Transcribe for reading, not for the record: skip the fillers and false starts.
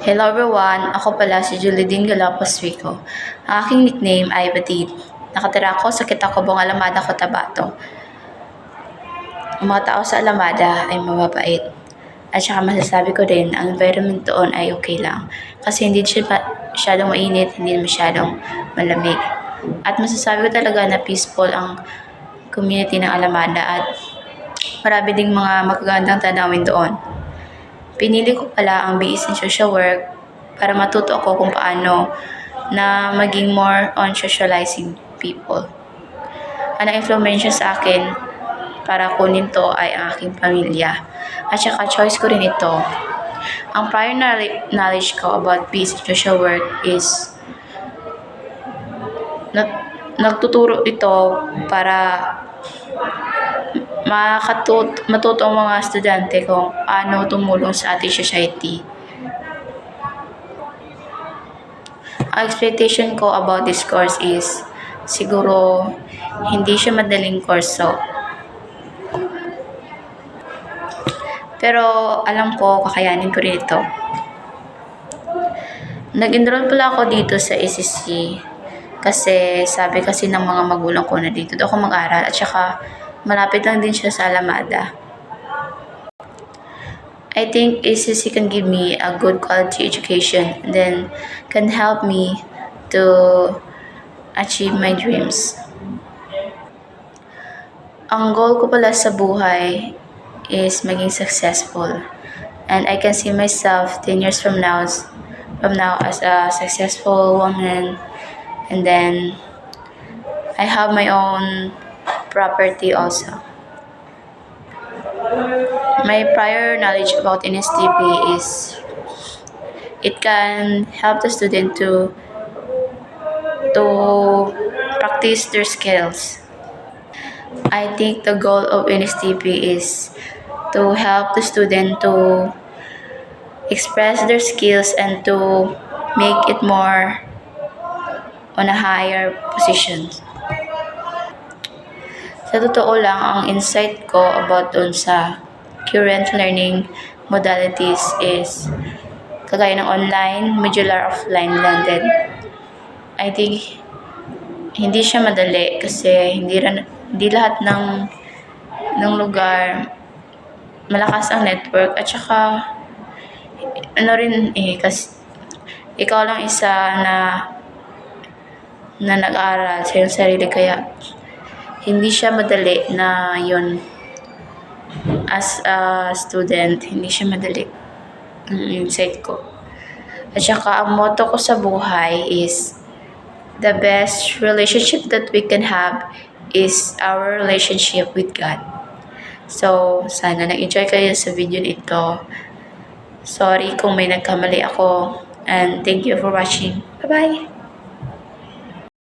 Hello everyone, ako pala si Julidine Galapos Rico. Ang aking nickname ay Batid. Nakatira ako sa Kitakubong, Alamada, Cotabato. Ang mga tao sa Alamada ay mababait. At saka masasabi ko din, ang environment doon ay okay lang. Kasi hindi siya masyadong mainit, hindi masyadong malamig. At masasabi ko talaga na peaceful ang community ng Alamada at marami ding mga magagandang tanawin doon. Pinili ko pala ang BS in Social Work para matuto ako kung paano na maging more on socializing people. Ang influensya sa akin para kunin to ay ang aking pamilya. At saka choice ko rin ito. Ang prior knowledge ko about BS in Social Work is nagtuturo ito para matuto ang mga estudyante kung paano tumulong sa ating society. Ang expectation ko about this course is siguro hindi siya madaling kurso. Pero alam ko, kakayanin ko rin ito. Nag-enroll pala ako dito sa SSC kasi sabi kasi ng mga magulang ko na dito ako mag-aral at saka malapit lang din siya sa Alamada. I think SSC can give me a good quality education and then can help me to achieve my dreams. Ang goal ko pala sa buhay is maging successful. And I can see myself 10 years from now as a successful woman. And then I have my own property also. My prior knowledge about NSTP is it can help the student to practice their skills. I think the goal of NSTP is to help the student to express their skills and to make it more on a higher position. Sa totoo lang, ang insight ko about dun sa current learning modalities is kagaya ng online, modular, offline, blended. I think hindi siya madali kasi hindi lahat ng lugar malakas ang network at saka kasi ikaw lang isa na nag-aaral sa iyong sarili kaya hindi siya madali na yun as a student, hindi siya madali ang insight ko. At saka ang motto ko sa buhay is the best relationship that we can have is our relationship with God. So, sana nag-enjoy kayo sa video nito. Sorry kung may nagkamali ako and thank you for watching. Bye-bye!